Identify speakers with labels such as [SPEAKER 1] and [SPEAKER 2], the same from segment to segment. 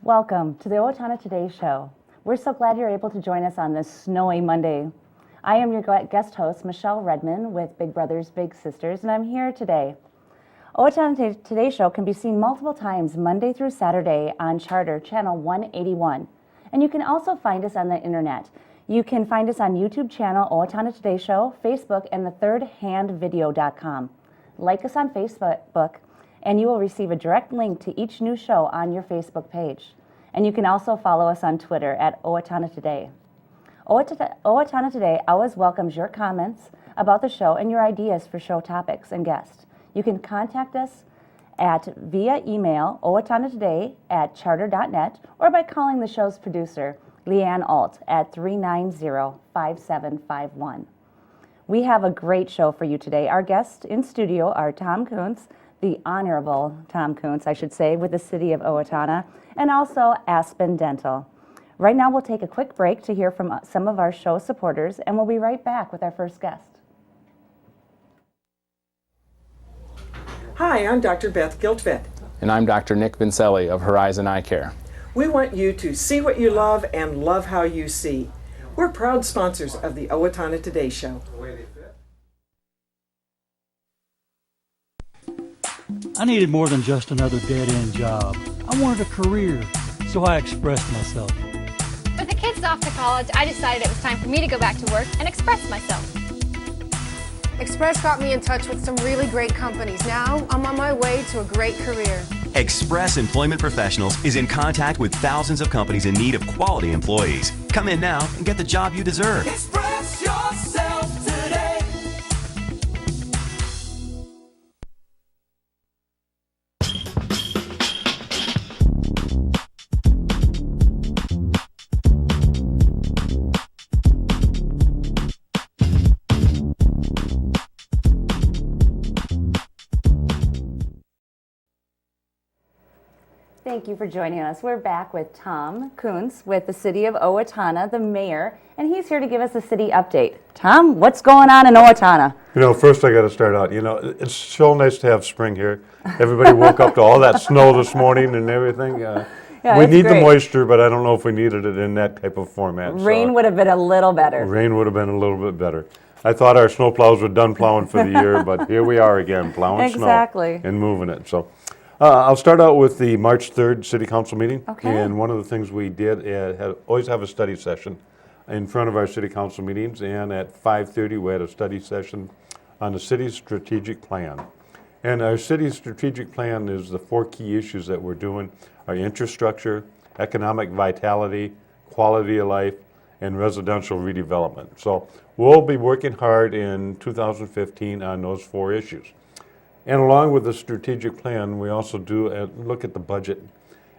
[SPEAKER 1] Welcome to the Owatonna Today Show. We're so glad you're able to join us on this snowy Monday. I am your guest host, Michelle Redman with Big Brothers Big Sisters, and I'm here today. Owatonna Today Show can be seen multiple times Monday through Saturday on Charter Channel 181. And you can also find us on the internet. You can find us on YouTube channel Owatonna Today Show, Facebook, and the thirdhandvideo.com. Like us on Facebook, and you will receive a direct link to each new show on your Facebook page. And you can also follow us on Twitter at Owatonna Today. Owatonna Today always welcomes your comments about the show and your ideas for show topics and guests. You can contact us via email, owatonnatoday@charter.net, or by calling the show's producer, Leanne Alt, at 390-5751. We have a great show for you today. Our guests in studio are Tom Kuntz, the Honorable Tom Kuntz, I should say, with the City of Owatonna, and also Aspen Dental. Right now, we'll take a quick break to hear from some of our show supporters, and we'll be right back with our first guest.
[SPEAKER 2] Hi, I'm Dr. Beth Giltvet.
[SPEAKER 3] And I'm Dr. Nick Vincelli of Horizon Eye Care.
[SPEAKER 2] We want you to see what you love and love how you see. We're proud sponsors of the Owatonna Today Show.
[SPEAKER 4] I needed more than just another dead-end job. I wanted a career, so I expressed myself.
[SPEAKER 5] With the kids off to college, I decided it was time for me to go back to work and express myself.
[SPEAKER 6] Express got me in touch with some really great companies. Now, I'm on my way to a great career.
[SPEAKER 7] Express Employment Professionals is in contact with thousands of companies in need of quality employees. Come in now and get the job you deserve.
[SPEAKER 8] Express yourself today.
[SPEAKER 1] Thank you for joining us. We're back with Tom Kuntz with the City of Owatonna, the mayor, and he's here to give us a city update. Tom, what's going on in Owatonna?
[SPEAKER 9] You know, first I got to start out, it's so nice to have spring here. Everybody woke up to all that snow this morning and everything. We need the moisture, but I don't know if we needed it in that type of format.
[SPEAKER 1] Rain would have been a little better.
[SPEAKER 9] Rain would have been a little bit better. I thought our snow plows were done plowing for the year, but here we are again, plowing snow and moving it. So. I'll start out with the March 3rd City Council meeting. Okay. And one of the things we did always have a study session in front of our City Council meetings. And at 5:30 we had a study session on the city's strategic plan. And our city's strategic plan is the 4 key issues that we're doing: our infrastructure, economic vitality, quality of life, and residential redevelopment. So we'll be working hard in 2015 on those 4 issues. And along with the strategic plan, we also do look at the budget.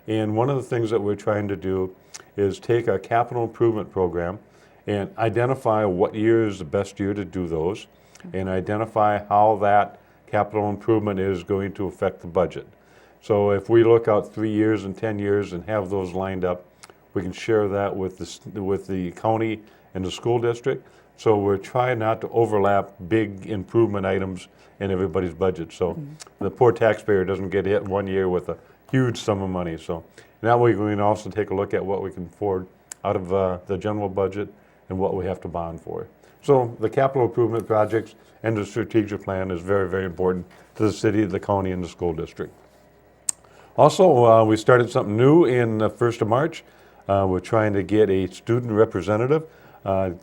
[SPEAKER 9] And one of the things that we're trying to do is take our capital improvement program and identify what year is the best year to do those, and identify how that capital improvement is going to affect the budget. So if we look out 3 years and 10 years and have those lined up, we can share that with the county and the school district. So we're trying not to overlap big improvement items in everybody's budget. So the poor taxpayer doesn't get hit one year with a huge sum of money. So that way we can also take a look at what we can afford out of the general budget and what we have to bond for. So the capital improvement projects and the strategic plan is very, very important to the city, the county, and the school district. Also, we started something new in the 1st of March. We're trying to get a student representative,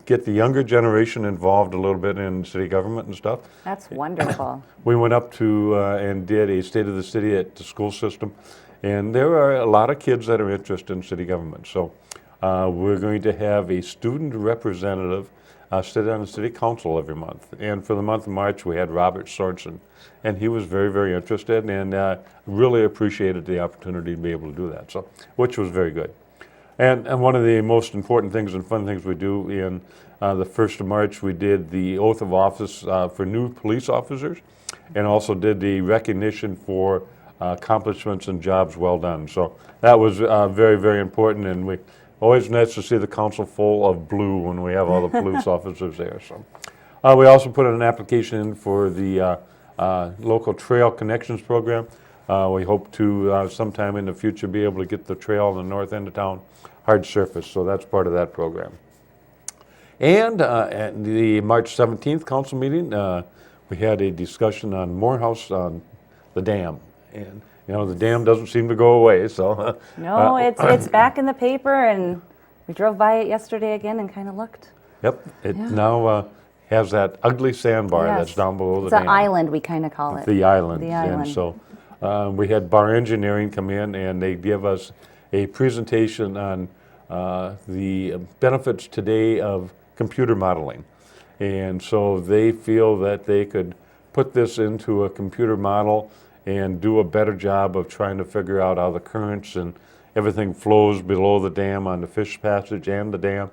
[SPEAKER 9] get the younger generation involved a little bit in city government and stuff.
[SPEAKER 1] That's wonderful.
[SPEAKER 9] We went up to and did a State of the City at the school system, and there are a lot of kids that are interested in city government. So we're going to have a student representative sit on the city council every month. And for the month of March, we had Robert Sorensen, and he was very, very interested and really appreciated the opportunity to be able to do that, so which was very good. And one of the most important things and fun things we do in the 1st of March, we did the oath of office for new police officers, and also did the recognition for accomplishments and jobs well done. So that was very, very important, and we always nice to see the council full of blue when we have all the police officers there. So we also put an application in for the local trail connections program. We hope to sometime in the future be able to get the trail on the north end of town hard surface, so that's part of that program. And at the March 17th council meeting, we had a discussion on Morehouse on the dam. And, you know, the dam doesn't seem to go away, so.
[SPEAKER 1] No, it's back in the paper, and we drove by it yesterday again and kind of looked.
[SPEAKER 9] Yep, it now has that ugly sandbar
[SPEAKER 1] Yes.
[SPEAKER 9] that's down below the
[SPEAKER 1] It's
[SPEAKER 9] dam.
[SPEAKER 1] an island, we kind of call it.
[SPEAKER 9] The island.
[SPEAKER 1] The island.
[SPEAKER 9] And so we had Bar Engineering come in, and they give us a presentation on the benefits today of computer modeling. And so they feel that they could put this into a computer model and do a better job of trying to figure out how the currents and everything flows below the dam on the fish passage and the dam,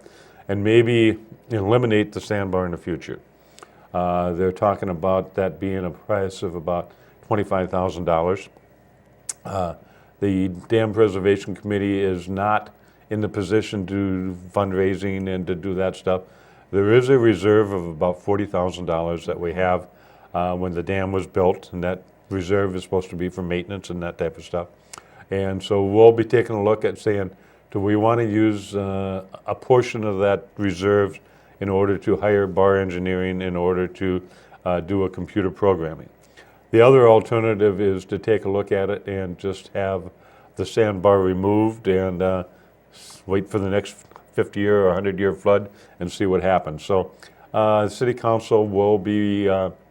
[SPEAKER 9] and maybe eliminate the sandbar in the future. They're talking about that being a price of about $25,000. The Dam Preservation Committee is not in the position to do fundraising and to do that stuff. There is a reserve of about $40,000 that we have when the dam was built, and that reserve is supposed to be for maintenance and that type of stuff. And so we'll be taking a look at saying, do we want to use a portion of that reserve in order to hire Bar Engineering in order to do a computer programming? The other alternative is to take a look at it and just have the sandbar removed and wait for the next 50-year or 100-year flood and see what happens. So the City Council will be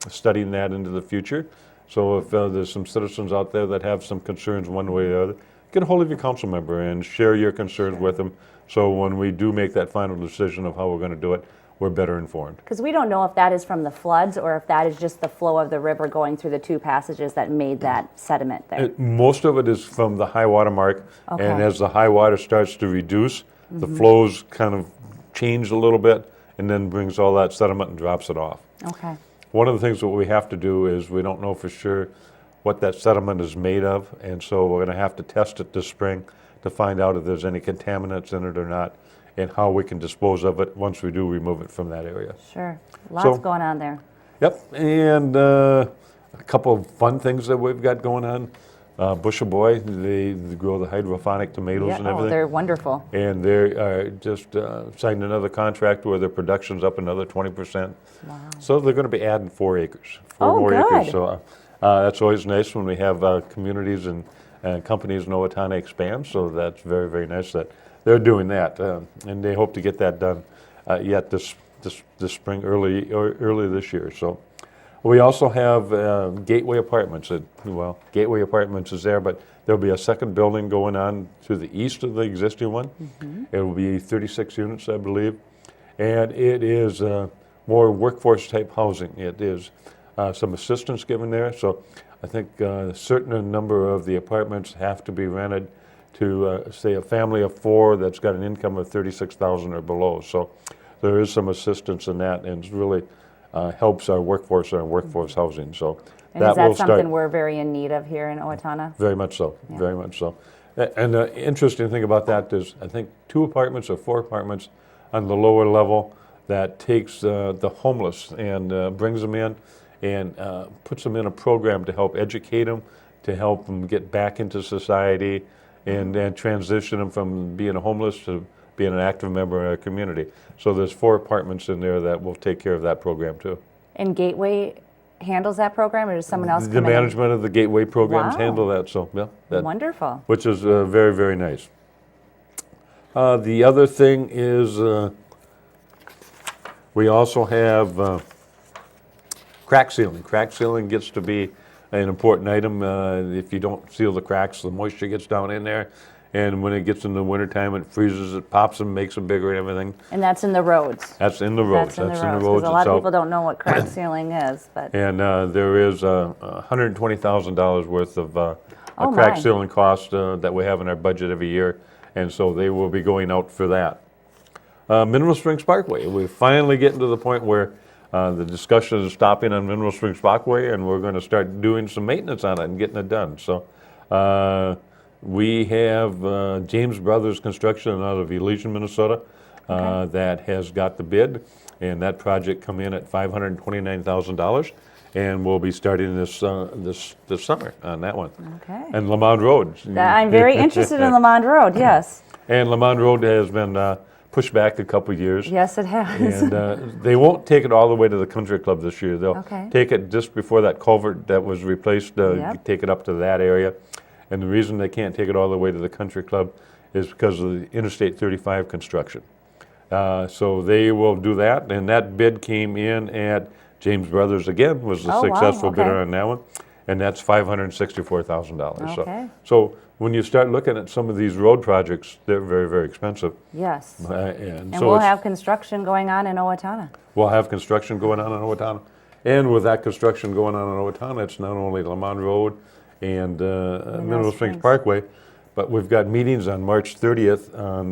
[SPEAKER 9] studying that into the future. So if there's some citizens out there that have some concerns one way or the other, get a hold of your council member and share your concerns with them. So when we do make that final decision of how we're going to do it, we're better informed.
[SPEAKER 1] Because we don't know if that is from the floods or if that is just the flow of the river going through the two passages that made that sediment there.
[SPEAKER 9] Most of it is from the high water mark.
[SPEAKER 1] Okay.
[SPEAKER 9] And as the high water starts to reduce, the flows kind of change a little bit and then brings all that sediment and drops it off.
[SPEAKER 1] Okay.
[SPEAKER 9] One of the things that we have to do is we don't know for sure what that sediment is made of, and so we're going to have to test it this spring to find out if there's any contaminants in it or not, and how we can dispose of it once we do remove it from that area.
[SPEAKER 1] Sure. Lots
[SPEAKER 9] So-
[SPEAKER 1] going on there.
[SPEAKER 9] Yep, and a couple of fun things that we've got going on. Bushel Boy, they grow the hydroponic tomatoes and everything.
[SPEAKER 1] they're wonderful.
[SPEAKER 9] And they just signed another contract where their production's up another 20%.
[SPEAKER 1] Wow.
[SPEAKER 9] So they're going to be adding 4 acres,
[SPEAKER 1] Oh,
[SPEAKER 9] more acres.
[SPEAKER 1] good.
[SPEAKER 9] So that's always nice when we have communities and companies in Owatonna expand. So that's very, very nice that they're doing that, and they hope to get that done yet this spring, early this year. So. We also have Gateway Apartments. Gateway Apartments is there, but there'll be a second building going on to the east of the existing one. It will be 36 units, I believe. And it is more workforce type housing. It is some assistance given there. So I think a certain number of the apartments have to be rented to, say, a family of 4 that's got an income of $36,000 or below. So there is some assistance in that, and it's really helps our workforce and our workforce housing. So
[SPEAKER 1] And
[SPEAKER 9] that
[SPEAKER 1] is that
[SPEAKER 9] will
[SPEAKER 1] something
[SPEAKER 9] start.
[SPEAKER 1] we're very in need of here in Owatonna?
[SPEAKER 9] Very much so, very much so. And the interesting thing about that is, I think 2 apartments or 4 apartments on the lower level that takes the homeless and brings them in and puts them in a program to help educate them, to help them get back into society, and transition them from being a homeless to being an active member in our community. So there's 4 apartments in there that will take care of that program too.
[SPEAKER 1] And Gateway handles that program, or does someone else
[SPEAKER 9] The
[SPEAKER 1] come in?
[SPEAKER 9] management of the Gateway programs
[SPEAKER 1] Wow.
[SPEAKER 9] handle that, so yeah.
[SPEAKER 1] Wonderful.
[SPEAKER 9] Which is very, very nice. The other thing is we also have crack sealing. Crack sealing gets to be an important item. If you don't seal the cracks, the moisture gets down in there. And when it gets in the wintertime, it freezes, it pops them, makes them bigger and everything.
[SPEAKER 1] And that's in the roads.
[SPEAKER 9] That's in the roads.
[SPEAKER 1] That's in the roads. Because a lot of people don't know what crack sealing is. But
[SPEAKER 9] And there is $120,000 worth of a
[SPEAKER 1] Oh,
[SPEAKER 9] crack
[SPEAKER 1] my.
[SPEAKER 9] sealing cost that we have in our budget every year. And so they will be going out for that. Mineral Springs Parkway. We're finally getting to the point where the discussion is stopping on Mineral Springs Parkway, and we're going to start doing some maintenance on it and getting it done. So we have James Brothers Construction out of Elysian, Minnesota, that has got the bid, and that project come in at $529,000. and we'll be starting this summer on that one.
[SPEAKER 1] Okay.
[SPEAKER 9] And Lamond Road.
[SPEAKER 1] I'm very interested in Lamond Road, yes.
[SPEAKER 9] And Lamond Road has been pushed back a couple years.
[SPEAKER 1] Yes, it has.
[SPEAKER 9] And they won't take it all the way to the country club this year. They'll take it just before that culvert that was replaced, take it up to that area. And the reason they can't take it all the way to the country club is because of the Interstate 35 construction. So they will do that, and that bid came in at James Brothers again, was the successful bidder on that one, and that's $564,000.
[SPEAKER 1] Okay.
[SPEAKER 9] So when you start looking at some of these road projects, they're very, very expensive.
[SPEAKER 1] Yes.
[SPEAKER 9] And
[SPEAKER 1] And
[SPEAKER 9] so
[SPEAKER 1] we'll have construction going on in Owatonna.
[SPEAKER 9] we'll have construction going on in Owatonna. And with that construction going on in Owatonna, it's not only Lamond Road and Mineral Springs Parkway, but we've got meetings on March 30th on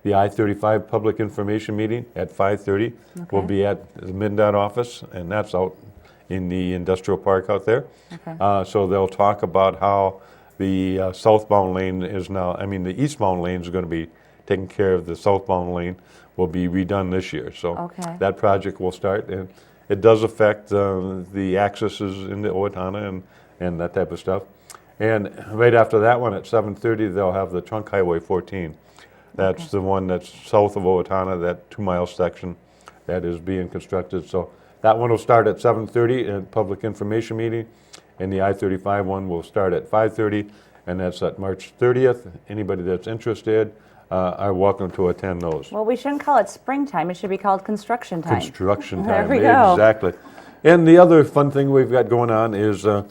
[SPEAKER 9] the I-35 Public Information Meeting at 5:30. We'll be at the MnDOT office, and that's out in the industrial park out there. So they'll talk about how the southbound lane is now, the eastbound lane is going to be taken care of. The southbound lane will be redone this year. So that project will start, and it does affect the accesses into Owatonna and that type of stuff. And right after that one at 7:30, they'll have the Trunk Highway 14. That's the one that's south of Owatonna, that 2-mile section that is being constructed. So that one will start at 7:30 in public information meeting, and the I-35 one will start at 5:30, and that's at March 30th. Anybody that's interested are welcome to attend those.
[SPEAKER 1] Well, we shouldn't call it springtime. It should be called construction time.
[SPEAKER 9] Construction
[SPEAKER 1] There
[SPEAKER 9] time,
[SPEAKER 1] we go.
[SPEAKER 9] exactly. And the other fun thing we've got going on is the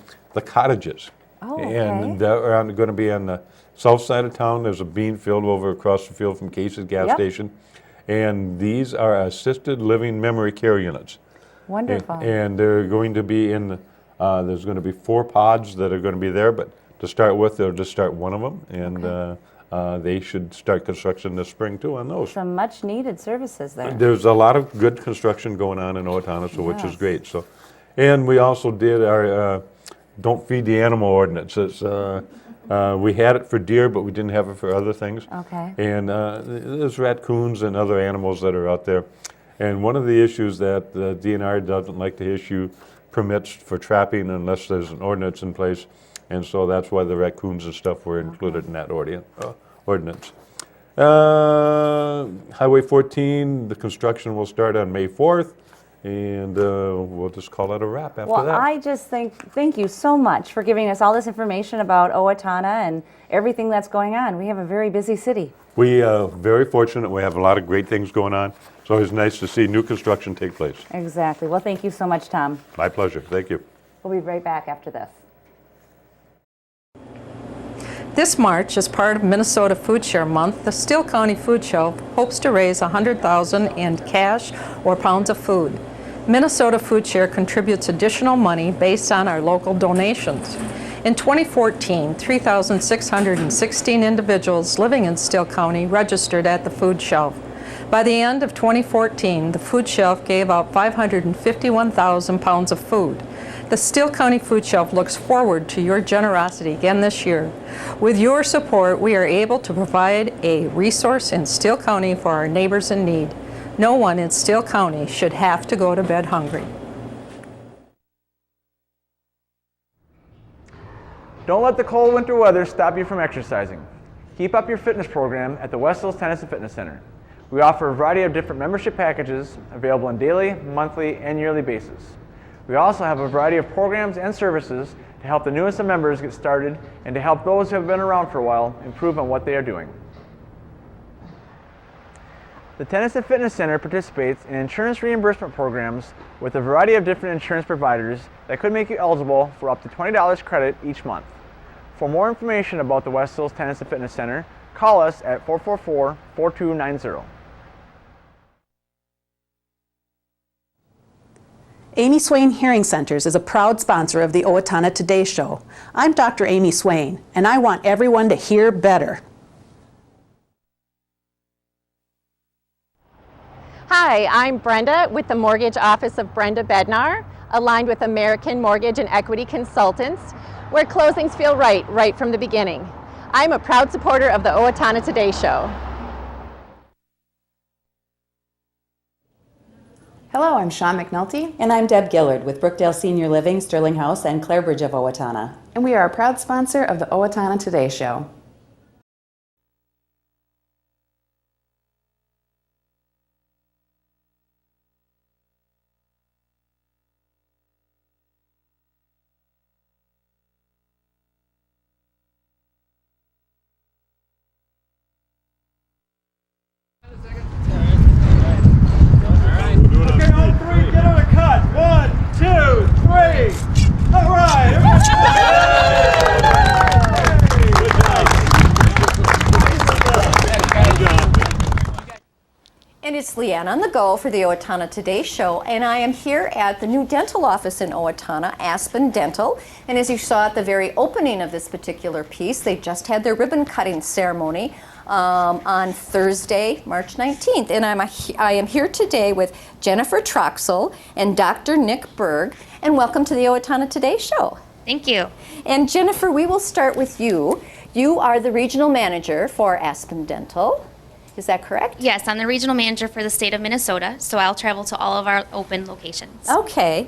[SPEAKER 9] cottages. And they're going to be on the south side of town. There's a bean field over across the field from Case's gas station. And these are assisted living memory care units.
[SPEAKER 1] Wonderful.
[SPEAKER 9] And they're going to be in, there's going to be 4 pods that are going to be there, but to start with, they'll just start one of them. And they should start construction this spring too on those.
[SPEAKER 1] Some much needed services there.
[SPEAKER 9] There's a lot of good construction going on in Owatonna, so which is great. So, and we also did our Don't Feed the Animal ordinance. We had it for deer, but we didn't have it for other things. And there's raccoons and other animals that are out there. And one of the issues that the DNR doesn't like to issue permits for trapping unless there's an ordinance in place. And so that's why the raccoons and stuff were included in that ordinance. Highway 14, the construction will start on May 4th. And we'll just call it a wrap after that.
[SPEAKER 1] Well, I just thank you so much for giving us all this information about Owatonna and everything that's going on. We have a very busy city.
[SPEAKER 9] We are very fortunate. We have a lot of great things going on. So it's nice to see new construction take place.
[SPEAKER 1] Exactly. Well, thank you so much, Tom.
[SPEAKER 9] My pleasure. Thank you.
[SPEAKER 1] We'll be right back after this.
[SPEAKER 10] This March, as part of Minnesota Food Share Month, the Steele County Food Shelf hopes to raise $100,000 in cash or pounds of food. Minnesota Food Share contributes additional money based on our local donations. In 2014, 3,616 individuals living in Steele County registered at the food shelf. By the end of 2014, the food shelf gave out 551,000 pounds of food. The Steele County Food Shelf looks forward to your generosity again this year. With your support, we are able to provide a resource in Steele County for our neighbors in need. No one in Steele County should have to go to bed hungry.
[SPEAKER 11] Don't let the cold winter weather stop you from exercising. Keep up your fitness program at the West Hills Tennis and Fitness Center. We offer a variety of different membership packages available on daily, monthly, and yearly basis. We also have a variety of programs and services to help the newest of members get started and to help those who have been around for a while improve on what they are doing. The Tennis and Fitness Center participates in insurance reimbursement programs with a variety of different insurance providers that could make you eligible for up to $20 credit each month. For more information about the West Hills Tennis and Fitness Center, call us at 444-4290.
[SPEAKER 12] Amy Swain Hearing Centers is a proud sponsor of the Owatonna Today Show. I'm Dr. Amy Swain, and I want everyone to hear better.
[SPEAKER 13] Hi, I'm Brenda with the Mortgage Office of Brenda Bednar, aligned with American Mortgage and Equity Consultants, where closings feel right from the beginning. I'm a proud supporter of the Owatonna Today Show.
[SPEAKER 14] Hello, I'm Sean McNulty.
[SPEAKER 15] And I'm Deb Gillard with Brookdale Senior Living, Sterling House, and Clarebridge of Owatonna.
[SPEAKER 14] And we are a proud sponsor of the Owatonna Today Show.
[SPEAKER 10] And it's Leanne on the go for the Owatonna Today Show, and I am here at the new dental office in Owatonna, Aspen Dental. And as you saw at the very opening of this particular piece, they just had their ribbon cutting ceremony on Thursday, March 19th. And I am here today with Jennifer Troxell and Dr. Nick Berge, and welcome to the Owatonna Today Show.
[SPEAKER 16] Thank you.
[SPEAKER 10] And Jennifer, we will start with you. You are the regional manager for Aspen Dental. Is that correct?
[SPEAKER 16] Yes, I'm the regional manager for the state of Minnesota, so I'll travel to all of our open locations.
[SPEAKER 10] Okay.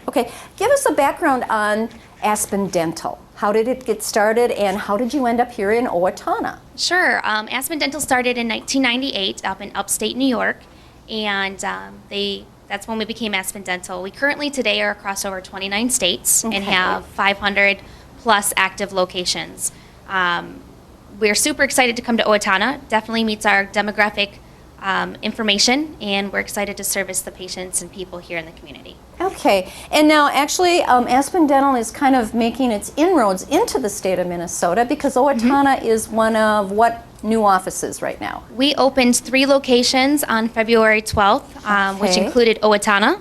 [SPEAKER 10] Give us a background on Aspen Dental. How did it get started, and how did you end up here in Owatonna?
[SPEAKER 16] Sure. Aspen Dental started in 1998 up in upstate New York, and that's when we became Aspen Dental. We currently today are across over 29 states and have 500 plus active locations. We're super excited to come to Owatonna. Definitely meets our demographic information, and we're excited to service the patients and people here in the community.
[SPEAKER 10] Okay, and now actually Aspen Dental is kind of making its inroads into the state of Minnesota because Owatonna is one of what new offices right now?
[SPEAKER 16] We opened 3 locations on February 12th, which included Owatonna,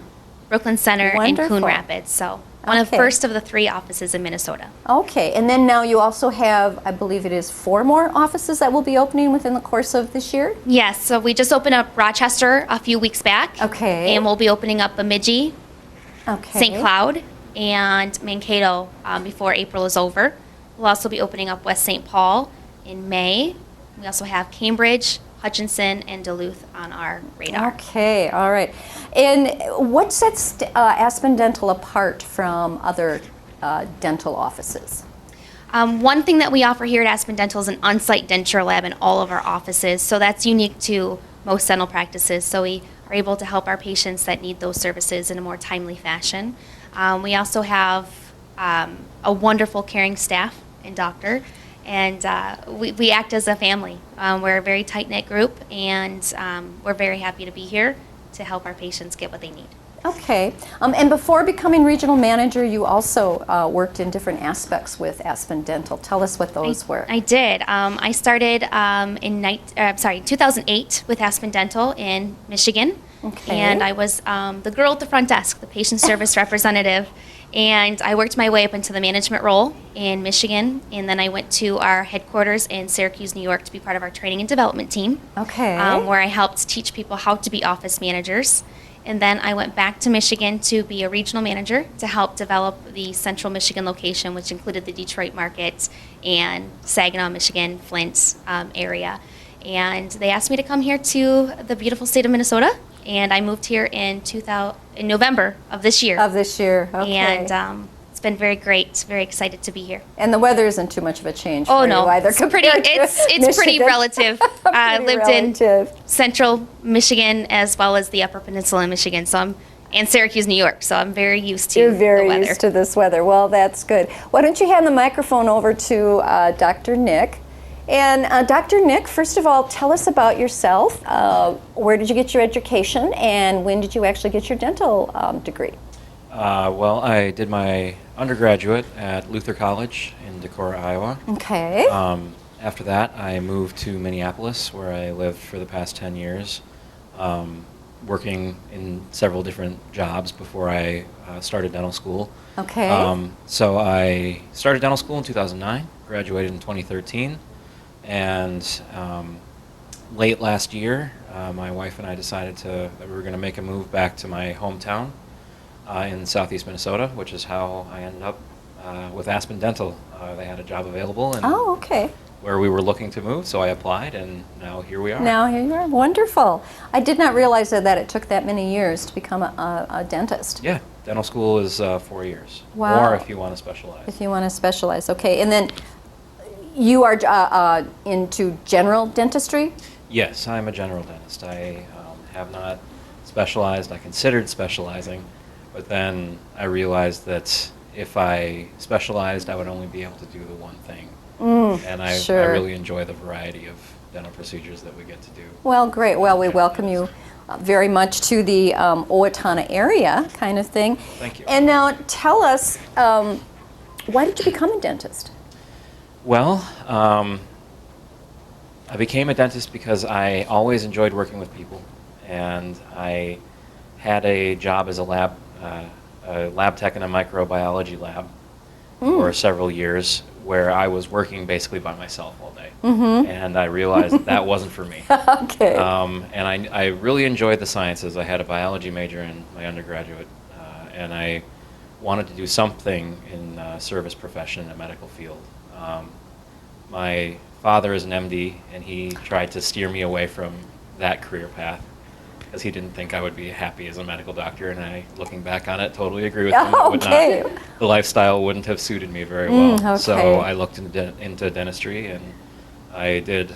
[SPEAKER 16] Brooklyn Center, and Coon Rapids. So one of the first of the 3 offices in Minnesota.
[SPEAKER 10] Okay, and then now you also have, I believe it is 4 more offices that will be opening within the course of this year?
[SPEAKER 16] Yes, so we just opened up Rochester a few weeks back.
[SPEAKER 10] Okay.
[SPEAKER 16] And we'll be opening up Bemidji, St. Cloud, and Mankato before April is over. We'll also be opening up West St. Paul in May. We also have Cambridge, Hutchinson, and Duluth on our radar.
[SPEAKER 10] Okay, all right. And what sets Aspen Dental apart from other dental offices?
[SPEAKER 16] One thing that we offer here at Aspen Dental is an on-site denture lab in all of our offices, so that's unique to most dental practices, so we are able to help our patients that need those services in a more timely fashion. We also have a wonderful caring staff and doctor, and we act as a family. We're a very tight-knit group, and we're very happy to be here to help our patients get what they need.
[SPEAKER 10] Okay, and before becoming regional manager, you also worked in different aspects with Aspen Dental. Tell us what those were.
[SPEAKER 16] I did. I started in 2008 with Aspen Dental in Michigan, and I was the girl at the front desk, the patient service representative, and I worked my way up into the management role in Michigan, and then I went to our headquarters in Syracuse, New York to be part of our training and development team, where I helped teach people how to be office managers. And then I went back to Michigan to be a regional manager to help develop the central Michigan location, which included the Detroit market and Saginaw, Michigan, Flint area. And they asked me to come here to the beautiful state of Minnesota, and I moved here in November of this year.
[SPEAKER 10] Okay.
[SPEAKER 16] And it's been very great. Very excited to be here.
[SPEAKER 10] And the weather isn't too much of a change
[SPEAKER 16] Oh
[SPEAKER 10] for
[SPEAKER 16] no,
[SPEAKER 10] you either.
[SPEAKER 16] it's pretty relative. Lived in central Michigan as well as the upper peninsula in Michigan, and Syracuse, New York. So I'm very used to
[SPEAKER 10] You're very
[SPEAKER 16] the weather.
[SPEAKER 10] used to this weather. Well, that's good. Why don't you hand the microphone over to Dr. Nick? And Dr. Nick, first of all, tell us about yourself. Where did you get your education, and when did you actually get your dental degree?
[SPEAKER 17] Well, I did my undergraduate at Luther College in Decorah, Iowa.
[SPEAKER 10] Okay.
[SPEAKER 17] After that, I moved to Minneapolis, where I lived for the past 10 years, working in several different jobs before I started dental school.
[SPEAKER 10] Okay.
[SPEAKER 17] So I started dental school in 2009, graduated in 2013, and late last year, my wife and I decided that we were going to make a move back to my hometown in southeast Minnesota, which is how I ended up with Aspen Dental. They had a job available, and where we were looking to move, so I applied, and now here we are.
[SPEAKER 10] Now here you are. Wonderful. I did not realize that it took that many years to become a dentist.
[SPEAKER 17] Yeah, dental school is 4 years.
[SPEAKER 10] Wow.
[SPEAKER 17] Or if you want to specialize.
[SPEAKER 10] If you want to specialize, okay. And then you are into general dentistry?
[SPEAKER 17] Yes, I'm a general dentist. I have not specialized. I considered specializing, but then I realized that if I specialized, I would only be able to do the one thing. And I really enjoy the variety of dental procedures that we get to do.
[SPEAKER 10] Well, great. Well, we welcome you very much to the Owatonna area kind of thing.
[SPEAKER 17] Thank you.
[SPEAKER 10] And now tell us, why did you become a dentist?
[SPEAKER 17] Well, I became a dentist because I always enjoyed working with people, and I had a job as a lab tech in a microbiology lab for several years, where I was working basically by myself all day. And I realized that wasn't for me.
[SPEAKER 10] Okay.
[SPEAKER 17] And I really enjoyed the sciences. I had a biology major in my undergraduate, and I wanted to do something in service profession in a medical field. My father is an MD, and he tried to steer me away from that career path because he didn't think I would be happy as a medical doctor, and I, looking back on it, totally agree with him. It would not, the lifestyle wouldn't have suited me very well. So I looked into dentistry, and I did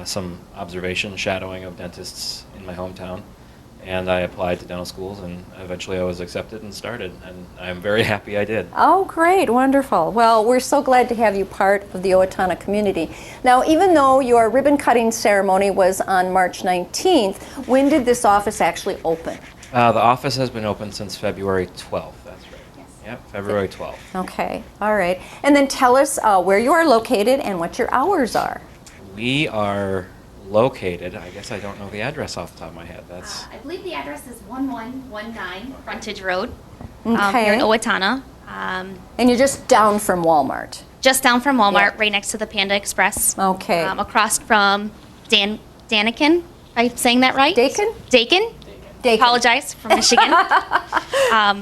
[SPEAKER 17] some observation shadowing of dentists in my hometown, and I applied to dental schools, and eventually I was accepted and started, and I'm very happy I did.
[SPEAKER 10] Oh, great, wonderful. Well, we're so glad to have you part of the Owatonna community. Now, even though your ribbon cutting ceremony was on March 19th, when did this office actually open?
[SPEAKER 17] The office has been open since February 12th, that's right. Yes. Yep, February 12th.
[SPEAKER 10] Okay, all right. And then tell us where you are located and what your hours are.
[SPEAKER 17] We are located, I guess I don't know the address off the top of my head. That's
[SPEAKER 16] I believe the address is 1119 Frontage Road
[SPEAKER 10] Okay.
[SPEAKER 16] here in Owatonna.
[SPEAKER 10] And you're just down from Walmart?
[SPEAKER 16] Just down from Walmart, right next to the Panda Express.
[SPEAKER 10] Okay.
[SPEAKER 16] Across from Daniken, am I saying that right?
[SPEAKER 10] Dakin?
[SPEAKER 16] Dakin. Apologize, from Michigan. Our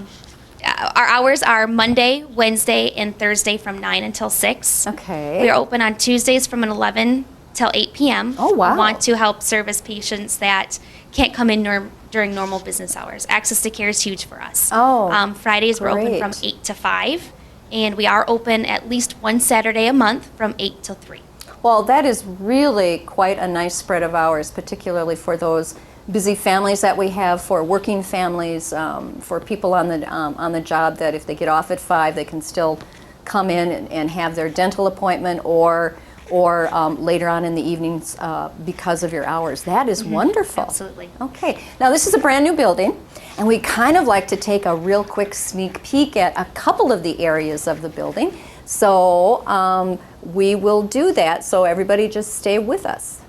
[SPEAKER 16] hours are Monday, Wednesday, and Thursday from 9 until 6.
[SPEAKER 10] Okay.
[SPEAKER 16] We are open on Tuesdays from 11 till 8 p.m.
[SPEAKER 10] Oh, wow.
[SPEAKER 16] We want to help service patients that can't come in during normal business hours. Access to care is huge for us.
[SPEAKER 10] Oh,
[SPEAKER 16] Fridays we're open from 8 to 5, and we are open at least one Saturday a month from 8 till 3.
[SPEAKER 10] Well, that is really quite a nice spread of hours, particularly for those busy families that we have, for working families, for people on the job that if they get off at 5, they can still come in and have their dental appointment, or later on in the evenings because of your hours. That is wonderful.
[SPEAKER 16] Absolutely.
[SPEAKER 10] Okay, now this is a brand new building, and we kind of like to take a real quick sneak peek at a couple of the areas of the building. So we will do that, so everybody just stay with us.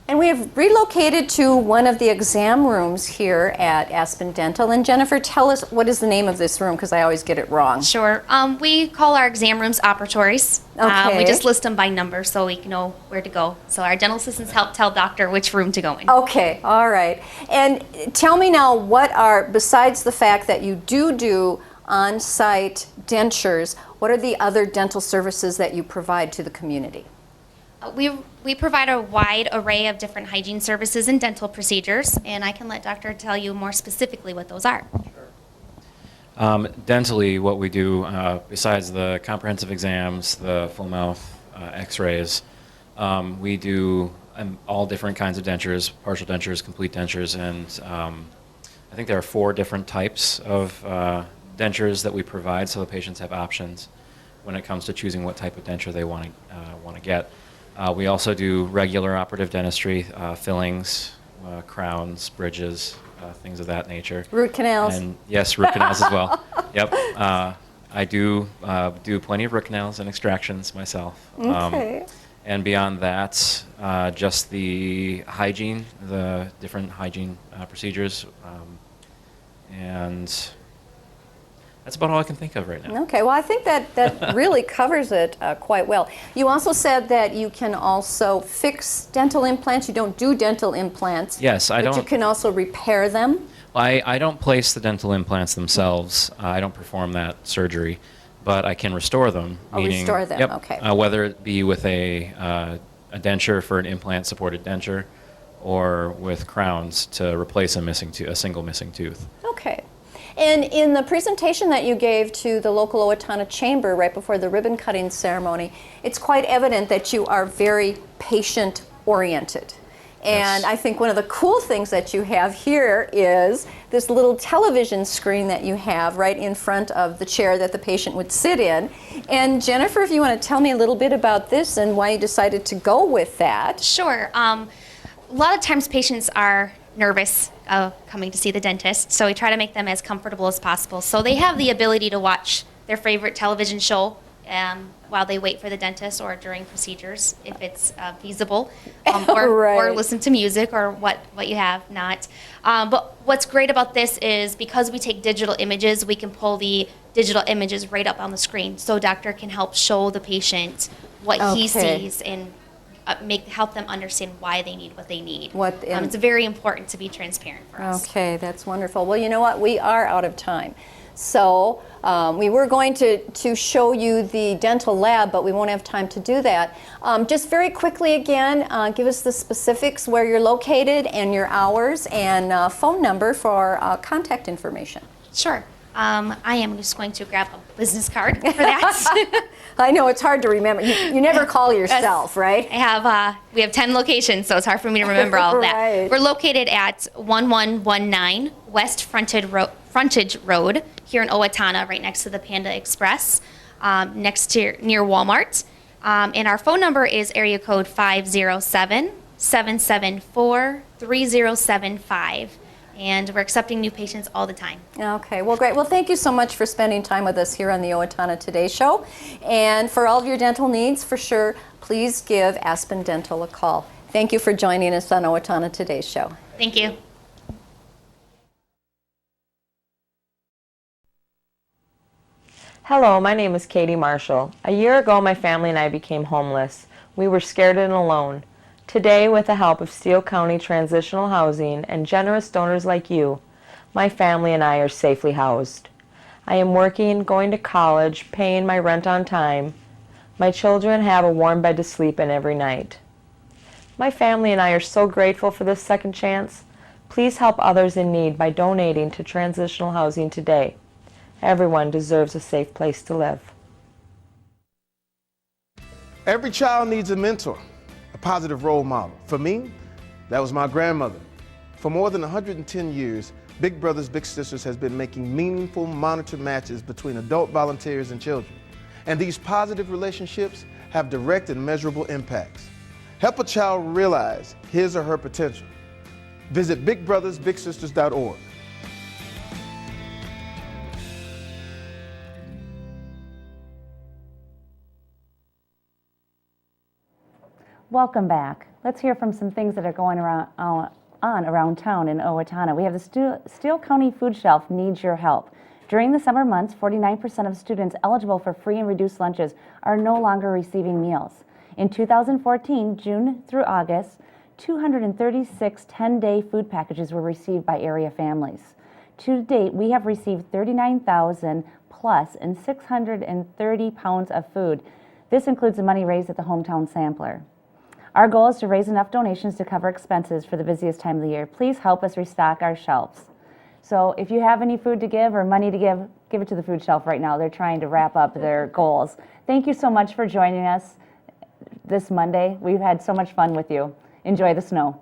[SPEAKER 10] And we have relocated to one of the exam rooms here at Aspen Dental. And Jennifer, tell us, what is the name of this room? Because I always get it wrong.
[SPEAKER 16] Sure. We call our exam rooms operatories.
[SPEAKER 10] Okay.
[SPEAKER 16] We just list them by number so we know where to go. So our dental assistants help tell doctor which room to go in.
[SPEAKER 10] Okay, all right. And tell me now, what are, besides the fact that you do on-site dentures, what are the other dental services that you provide to the community?
[SPEAKER 16] We provide a wide array of different hygiene services and dental procedures, and I can let Doctor tell you more specifically what those are.
[SPEAKER 17] Dentally, what we do, besides the comprehensive exams, the full mouth x-rays, we do all different kinds of dentures, partial dentures, complete dentures, and I think there are 4 different types of dentures that we provide, so the patients have options when it comes to choosing what type of denture they want to get. We also do regular operative dentistry, fillings, crowns, bridges, things of that nature.
[SPEAKER 10] Root canals.
[SPEAKER 17] And yes, root canals as well. Yep. I do plenty of root canals and extractions myself.
[SPEAKER 10] Okay.
[SPEAKER 17] And beyond that, just the hygiene, the different hygiene procedures, and that's about all I can think of right now.
[SPEAKER 10] Okay, well, I think that really covers it quite well. You also said that you can also fix dental implants. You don't do dental implants.
[SPEAKER 17] Yes, I don't.
[SPEAKER 10] But you can also repair them.
[SPEAKER 17] I don't place the dental implants themselves. I don't perform that surgery. but I can restore them.
[SPEAKER 10] Oh, restore them,
[SPEAKER 17] Yep,
[SPEAKER 10] okay.
[SPEAKER 17] whether it be with a denture for an implant-supported denture, or with crowns to replace a single missing tooth.
[SPEAKER 10] Okay. And in the presentation that you gave to the local Owatonna Chamber right before the ribbon cutting ceremony, it's quite evident that you are very patient-oriented. And
[SPEAKER 17] Yes.
[SPEAKER 10] I think one of the cool things that you have here is this little television screen that you have right in front of the chair that the patient would sit in. And Jennifer, if you want to tell me a little bit about this and why you decided to go with that.
[SPEAKER 16] Sure. A lot of times patients are nervous coming to see the dentist, so we try to make them as comfortable as possible. So they have the ability to watch their favorite television show while they wait for the dentist or during procedures, if it's feasible, or listen to music or what you have not. But what's great about this is because we take digital images, we can pull the digital images right up on the screen, so doctor can help show the patient what he sees and help them understand why they need what they need. It's very important to be transparent for us.
[SPEAKER 10] Okay, that's wonderful. Well, you know what? We are out of time. So we were going to show you the dental lab, but we won't have time to do that. Just very quickly again, give us the specifics where you're located and your hours and phone number for contact information.
[SPEAKER 16] Sure. I am just going to grab a business card for that.
[SPEAKER 10] I know it's hard to remember. You never call yourself, right?
[SPEAKER 16] We have 10 locations, so it's hard for me to remember all of that.
[SPEAKER 10] Right.
[SPEAKER 16] We're located at 1119 West Frontage Road here in Owatonna, right next to the Panda Express, near Walmart. And our phone number is area code 507-774-3075. And we're accepting new patients all the time.
[SPEAKER 10] Okay, well, great. Well, thank you so much for spending time with us here on the Owatonna Today Show. And for all of your dental needs, for sure, please give Aspen Dental a call. Thank you for joining us on Owatonna Today Show.
[SPEAKER 16] Thank you.
[SPEAKER 18] Hello, my name is Katie Marshall. A year ago, my family and I became homeless. We were scared and alone. Today, with the help of Steele County Transitional Housing and generous donors like you, my family and I are safely housed. I am working, going to college, paying my rent on time. My children have a warm bed to sleep in every night. My family and I are so grateful for this second chance. Please help others in need by donating to Transitional Housing today. Everyone deserves a safe place to live.
[SPEAKER 19] Every child needs a mentor, a positive role model. For me, that was my grandmother. For more than 110 years, Big Brothers Big Sisters has been making meaningful monitored matches between adult volunteers and children. And these positive relationships have direct and measurable impacts. Help a child realize his or her potential. Visit bigbrothersbigsisters.org.
[SPEAKER 1] Welcome back. Let's hear from some things that are going around town in Owatonna. We have the Steele County Food Shelf needs your help. During the summer months, 49% of students eligible for free and reduced lunches are no longer receiving meals. In 2014, June through August, 236 10-day food packages were received by area families. To date, we have received 39,000 plus and 630 pounds of food. This includes the money raised at the Hometown Sampler. Our goal is to raise enough donations to cover expenses for the busiest time of the year. Please help us restock our shelves. So if you have any food to give or money to give it to the food shelf right now. They're trying to wrap up their goals. Thank you so much for joining us this Monday. We've had so much fun with you. Enjoy the snow.